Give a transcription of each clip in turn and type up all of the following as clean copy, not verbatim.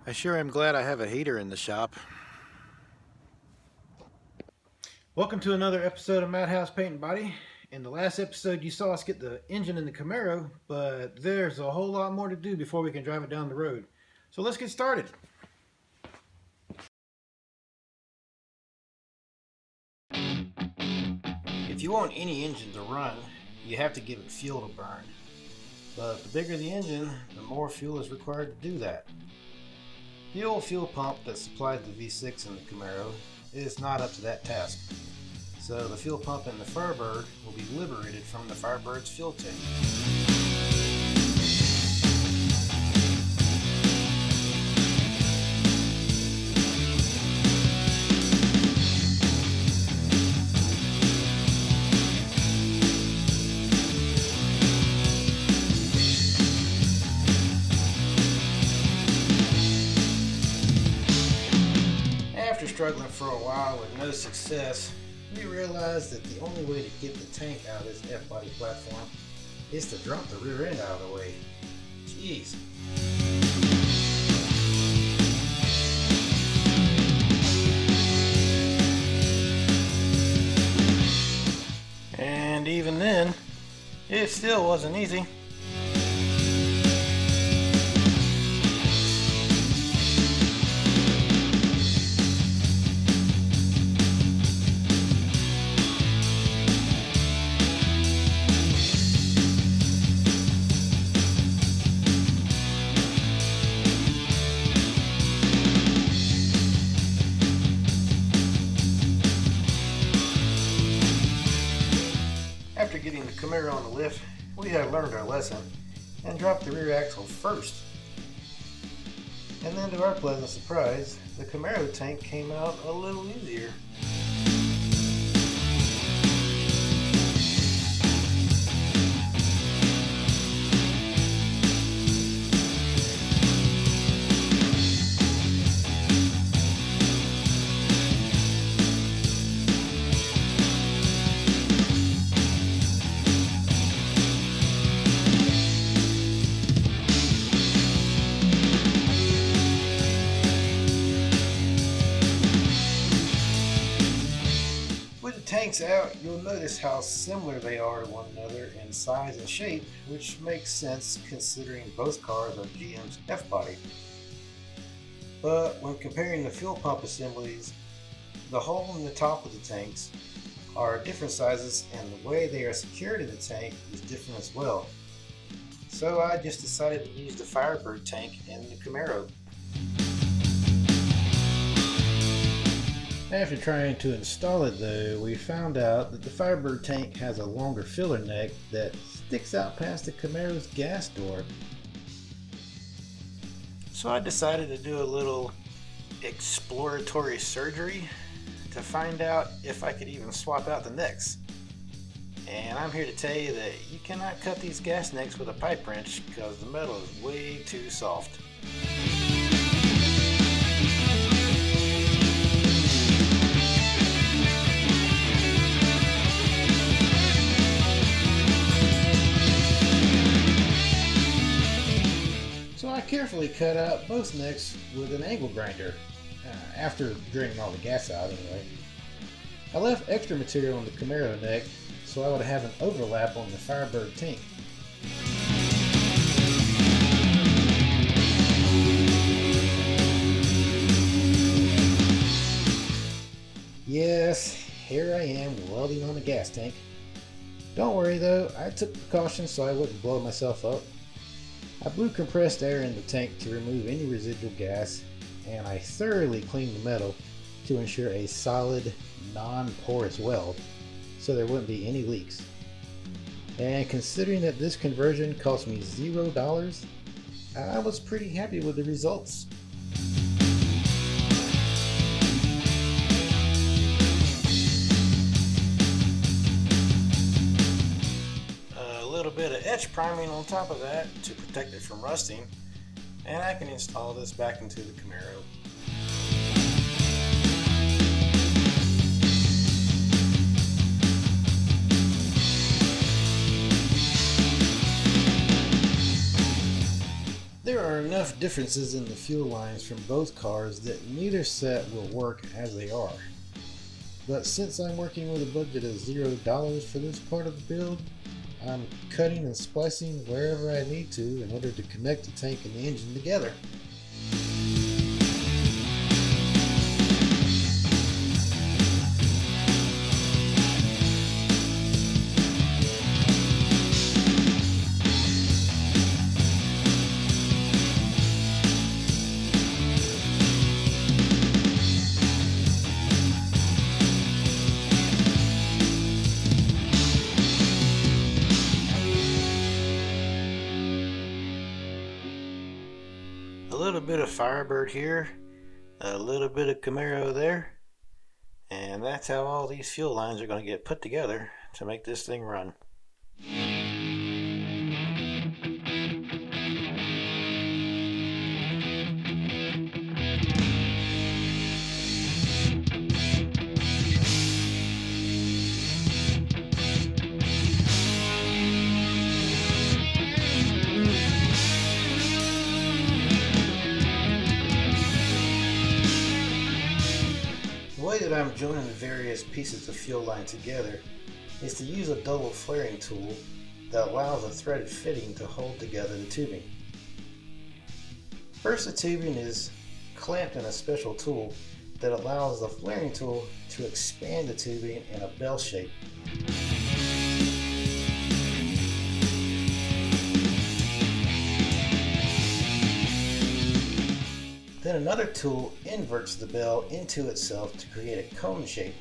I sure am glad I have a heater in the shop. Welcome to another episode of Madhouse Paint and Body. In the last episode you saw us get the engine in the Camaro, but there's a whole lot more to do before we can drive it down the road. So let's get started. If you want any engine to run, you have to give it fuel to burn. But the bigger the engine, the more fuel is required to do that. The old fuel pump that supplied the V6 in the Camaro is not up to that task. So the fuel pump in the Firebird will be liberated from the Firebird's fuel tank. After struggling for a while with no success, we realized that the only way to get the tank out of this F-body platform is to drop the rear end out of the way. Jeez. And even then, it still wasn't easy. After getting the Camaro on the lift, we had learned our lesson and dropped the rear axle first. And then to our pleasant surprise, the Camaro tank came out a little easier. Tanks out, you'll notice how similar they are to one another in size and shape, which makes sense considering both cars are GM's F-body. But when comparing the fuel pump assemblies, the hole in the top of the tanks are different sizes and the way they are secured in the tank is different as well. So I just decided to use the Firebird tank in the Camaro. After trying to install it though, we found out that the Firebird tank has a longer filler neck that sticks out past the Camaro's gas door. So I decided to do a little exploratory surgery to find out if I could even swap out the necks. And I'm here to tell you that you cannot cut these gas necks with a pipe wrench because the metal is way too soft. I carefully cut out both necks with an angle grinder, after draining all the gas out anyway. I left extra material on the Camaro neck so I would have an overlap on the Firebird tank. Yes, here I am welding on a gas tank. Don't worry though, I took precautions so I wouldn't blow myself up. I blew compressed air in the tank to remove any residual gas, and I thoroughly cleaned the metal to ensure a solid, non-porous weld so there wouldn't be any leaks. And considering that this conversion cost me $0, I was pretty happy with the results. A bit of etch priming on top of that to protect it from rusting, and I can install this back into the Camaro. There are are enough differences in the fuel lines from both cars that neither set will work as they are. But since I'm working with a budget of $0 for this part of the build, I'm cutting and splicing wherever I need to in order to connect the tank and the engine together. A little bit of Firebird here, a little bit of Camaro there, and that's how all these fuel lines are going to get put together to make this thing run. The way that I'm joining the various pieces of fuel line together is to use a double flaring tool that allows a threaded fitting to hold together the tubing. First, the tubing is clamped in a special tool that allows the flaring tool to expand the tubing in a bell shape. Then another tool inverts the bell into itself to create a cone shape.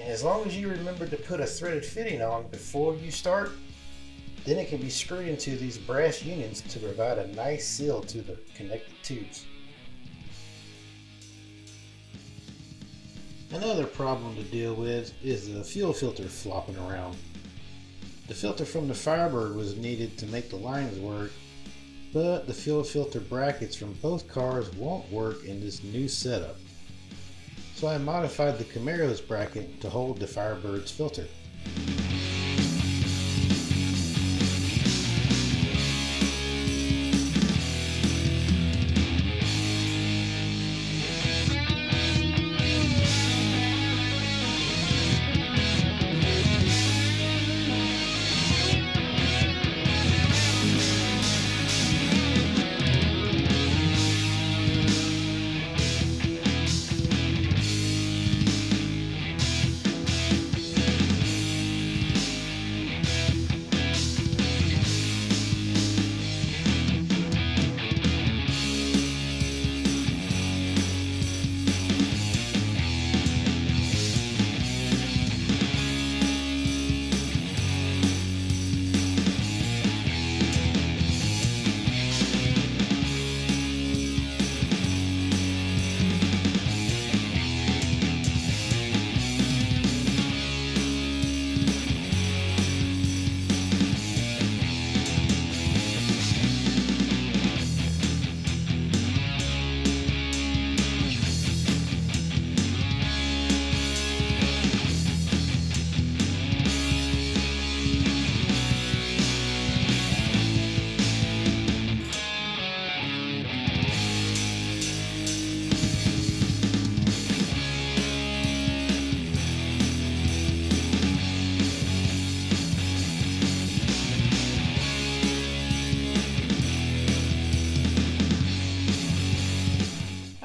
As long as you remember to put a threaded fitting on before you start, then it can be screwed into these brass unions to provide a nice seal to the connected tubes. Another problem to deal with is the fuel filter flopping around. The filter from the Firebird was needed to make the lines work, but the fuel filter brackets from both cars won't work in this new setup. So I modified the Camaro's bracket to hold the Firebird's filter.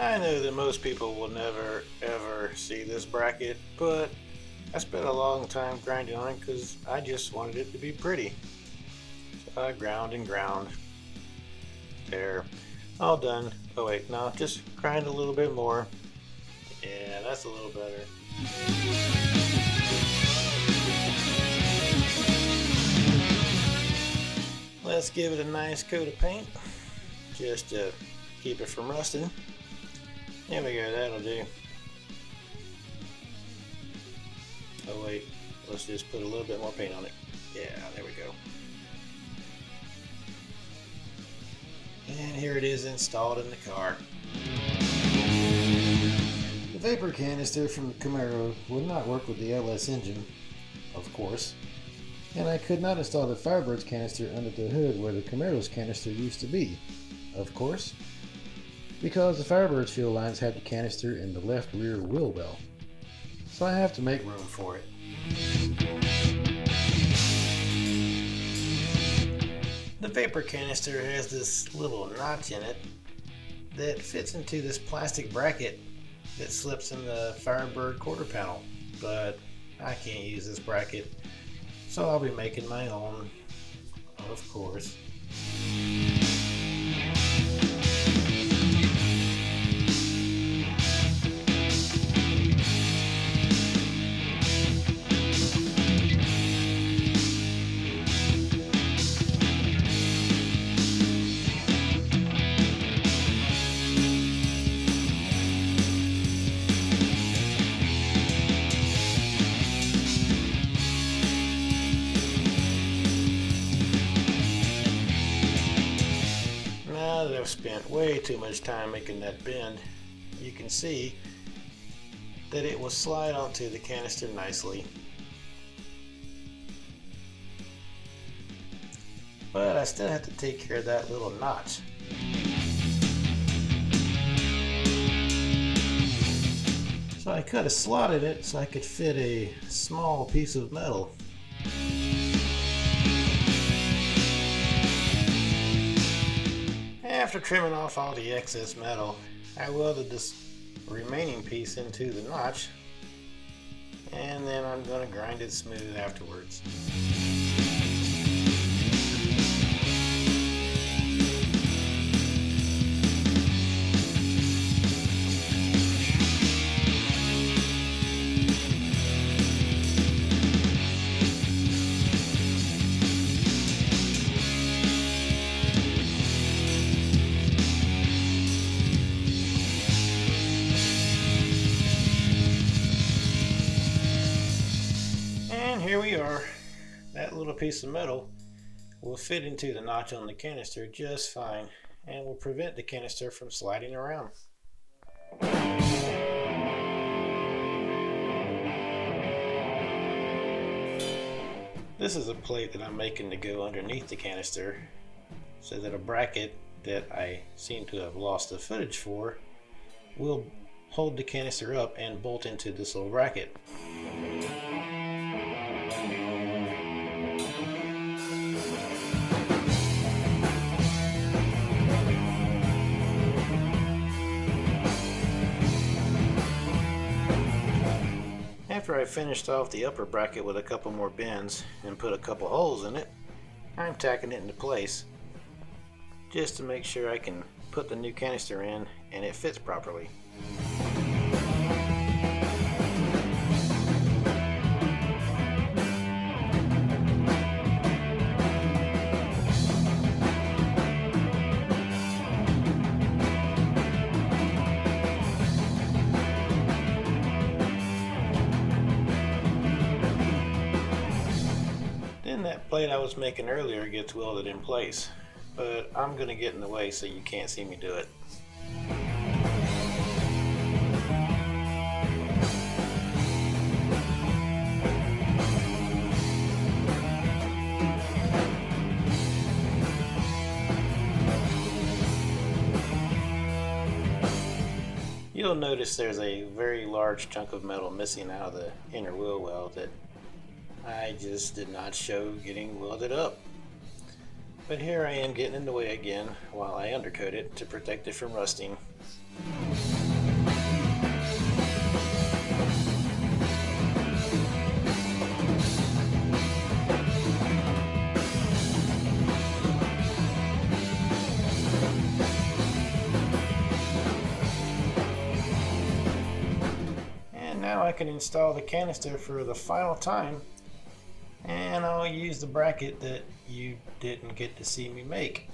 I know that most people will never ever see this bracket, but I spent a long time grinding on it because I just wanted it to be pretty. So I ground and ground. There, all done. Oh wait, no, just grind a little bit more. Yeah, that's a little better. Let's give it a nice coat of paint, just to keep it from rusting. There we go, that'll do. Oh wait, let's just put a little bit more paint on it. Yeah, there we go. And here it is installed in the car. The vapor canister from the Camaro would not work with the LS engine, of course, and I could not install the Firebird's canister under the hood where the Camaro's canister used to be, of course, because the Firebird's fuel lines have the canister in the left rear wheel well, so I have to make room for it. The vapor canister has this little notch in it that fits into this plastic bracket that slips in the Firebird quarter panel, but I can't use this bracket, so I'll be making my own, of course. Now that I've spent way too much time making that bend, you can see that it will slide onto the canister nicely. But I still have to take care of that little notch. So I could have slotted it so I could fit a small piece of metal. After trimming off all the excess metal, I welded this remaining piece into the notch, and then I'm going to grind it smooth afterwards. And here we are. That little piece of metal will fit into the notch on the canister just fine and will prevent the canister from sliding around. This is a plate that I'm making to go underneath the canister so that a bracket that I seem to have lost the footage for will hold the canister up and bolt into this little bracket. After I finished off the upper bracket with a couple more bends and put a couple holes in it, I'm tacking it into place just to make sure I can put the new canister in and it fits properly. Then that plate I was making earlier gets welded in place, but I'm going to get in the way so you can't see me do it. You'll notice there's a very large chunk of metal missing out of the inner wheel well that I just did not show getting welded up. But here I am getting in the way again while I undercoat it to protect it from rusting. And now I can install the canister for the final time, and I'll use the bracket that you didn't get to see me make.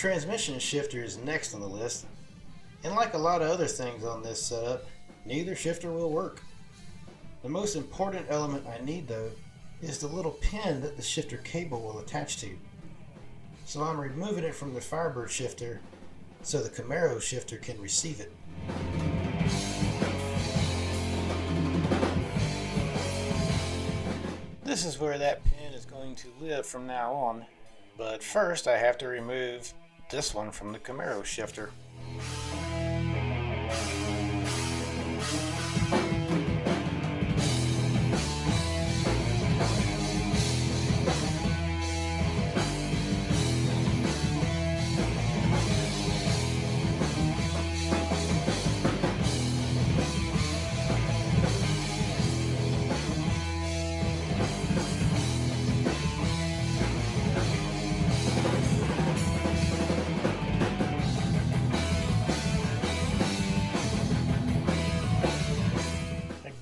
transmission shifter is next on the list, and like a lot of other things on this setup, neither shifter will work. The most important element I need though is the little pin that the shifter cable will attach to. So I'm removing it from the Firebird shifter so the Camaro shifter can receive it. This is where that pin is going to live from now on, but first I have to remove this one from the Camaro shifter.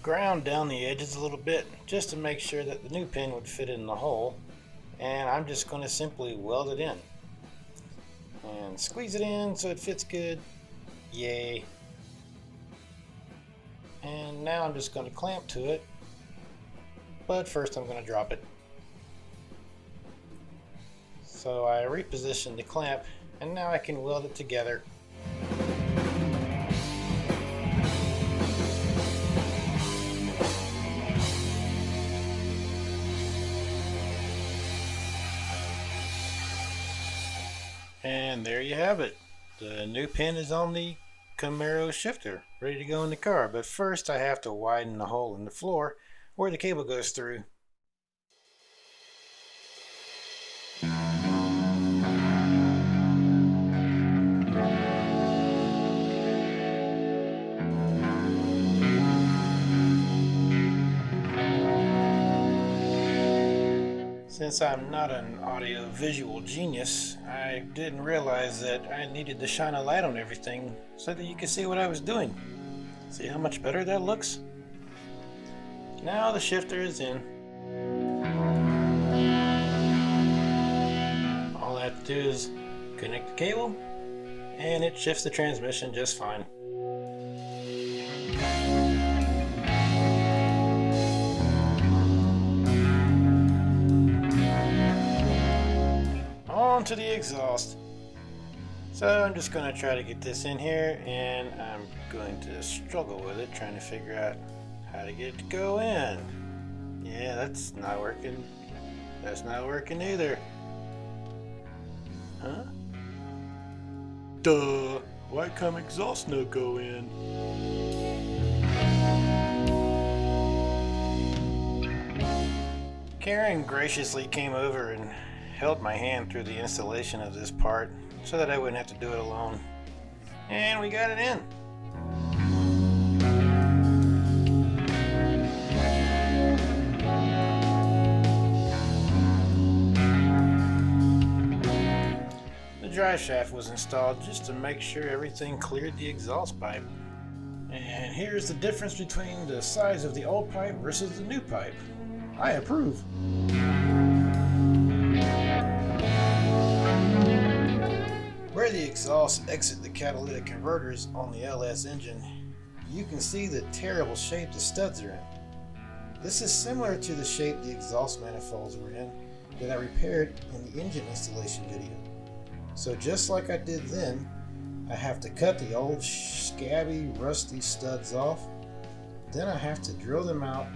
Ground down the edges a little bit just to make sure that the new pin would fit in the hole, and I'm just going to simply weld it in and squeeze it in so it fits good. Yay. And now I'm just going to clamp to it, but first I'm going to drop it. So I repositioned the clamp and now I can weld it together. And there you have it. The new pin is on the Camaro shifter, ready to go in the car. But first I have to widen the hole in the floor where the cable goes through. Since I'm not an audio-visual genius, I didn't realize that I needed to shine a light on everything so that you could see what I was doing. See how much better that looks? Now the shifter is in. All I have to do is connect the cable, and it shifts the transmission just fine. On to the exhaust. So I'm just going to try to get this in here, and I'm going to struggle with it, trying to figure out how to get it to go in. Yeah, that's not working. That's not working either. Huh? Duh! Why come exhaust no go in? Karen graciously came over and held my hand through the installation of this part so that I wouldn't have to do it alone. And we got it in. The drive shaft was installed just to make sure everything cleared the exhaust pipe. And here's the difference between the size of the old pipe versus the new pipe. I approve. Where the exhausts exit the catalytic converters on the LS engine, you can see the terrible shape the studs are in. This is similar to the shape the exhaust manifolds were in that I repaired in the engine installation video. So just like I did then, I have to cut the old scabby, rusty studs off, then I have to drill them out,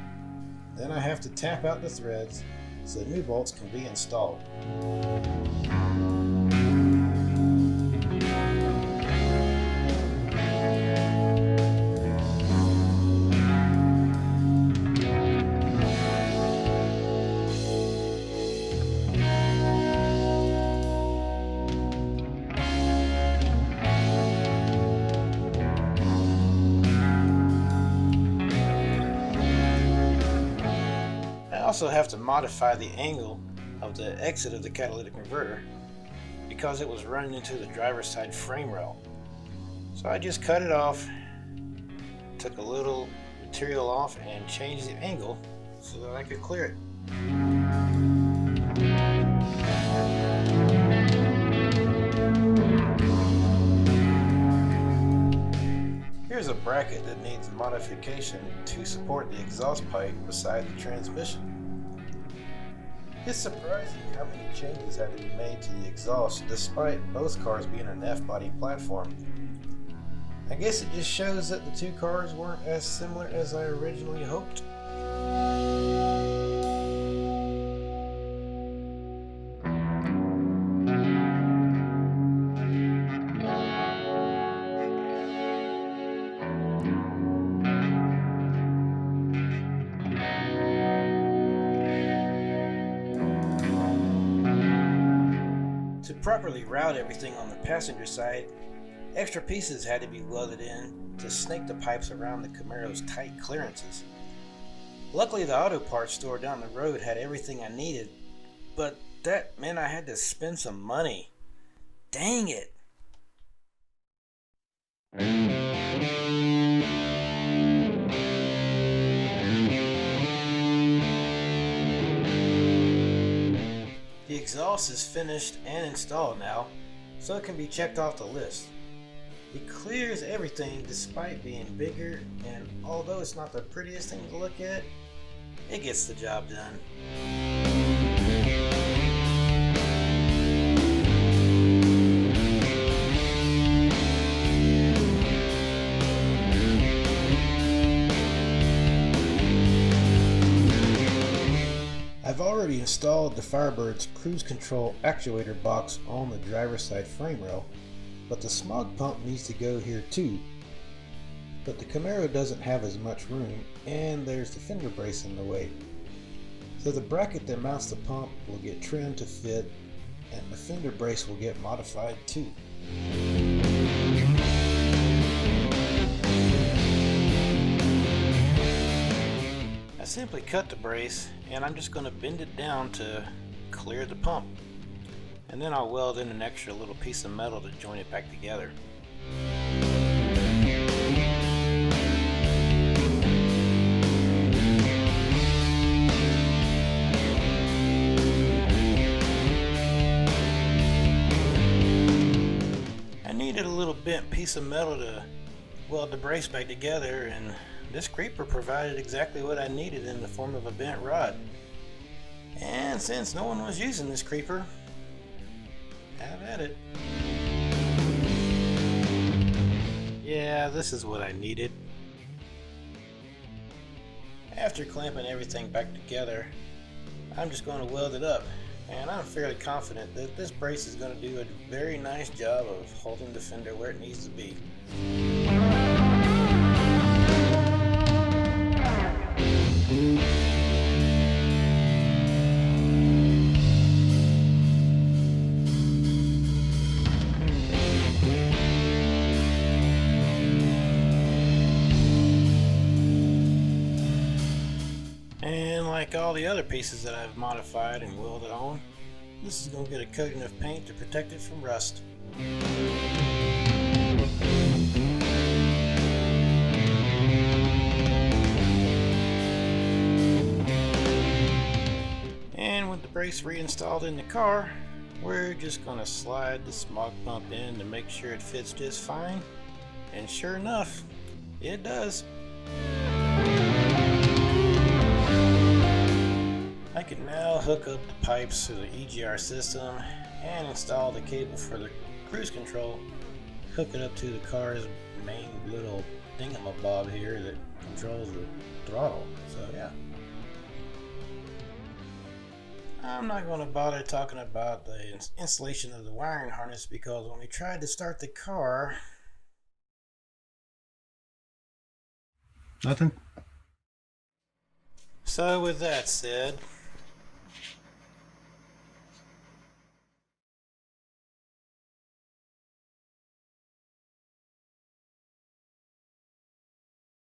then I have to tap out the threads so the new bolts can be installed. I also have to modify the angle of the exit of the catalytic converter because it was running into the driver's side frame rail. So I just cut it off, took a little material off and changed the angle so that I could clear it. bracket that needs modification to support the exhaust pipe beside the transmission. It's surprising how many changes had to be made to the exhaust despite both cars being an F-body platform. I guess it just shows that the two cars weren't as similar as I originally hoped. To properly route everything on the passenger side, extra pieces had to be welded in to snake the pipes around the Camaro's tight clearances. Luckily, the auto parts store down the road had everything I needed, but that meant I had to spend some money. Dang it! The exhaust is finished and installed now, so it can be checked off the list. It clears everything despite being bigger, and although it's not the prettiest thing to look at, it gets the job done. I've already installed the Firebird's cruise control actuator box on the driver's side frame rail, but the smog pump needs to go here too. But the Camaro doesn't have as much room, and there's the fender brace in the way. So the bracket that mounts the pump will get trimmed to fit, and the fender brace will get modified too. I simply cut the brace, and I'm just going to bend it down to clear the pump. And then I'll weld in an extra little piece of metal to join it back together. I needed a little bent piece of metal to weld the brace back together, and this creeper provided exactly what I needed in the form of a bent rod. And since no one was using this creeper, have at it. Yeah, this is what I needed. After clamping everything back together, I'm just going to weld it up, and I'm fairly confident that this brace is going to do a very nice job of holding the fender where it needs to be. And like all the other pieces that I've modified and welded on, this is going to get a coating of paint to protect it from rust. And with the brace reinstalled in the car, we're just going to slide the smog pump in to make sure it fits just fine. And sure enough, it does. I can now hook up the pipes to the EGR system and install the cable for the cruise control, hook it up to the car's main little thingamabob here that controls the throttle. So yeah. I'm not going to bother talking about the installation of the wiring harness because when we tried to start the car... Nothing? So with that said,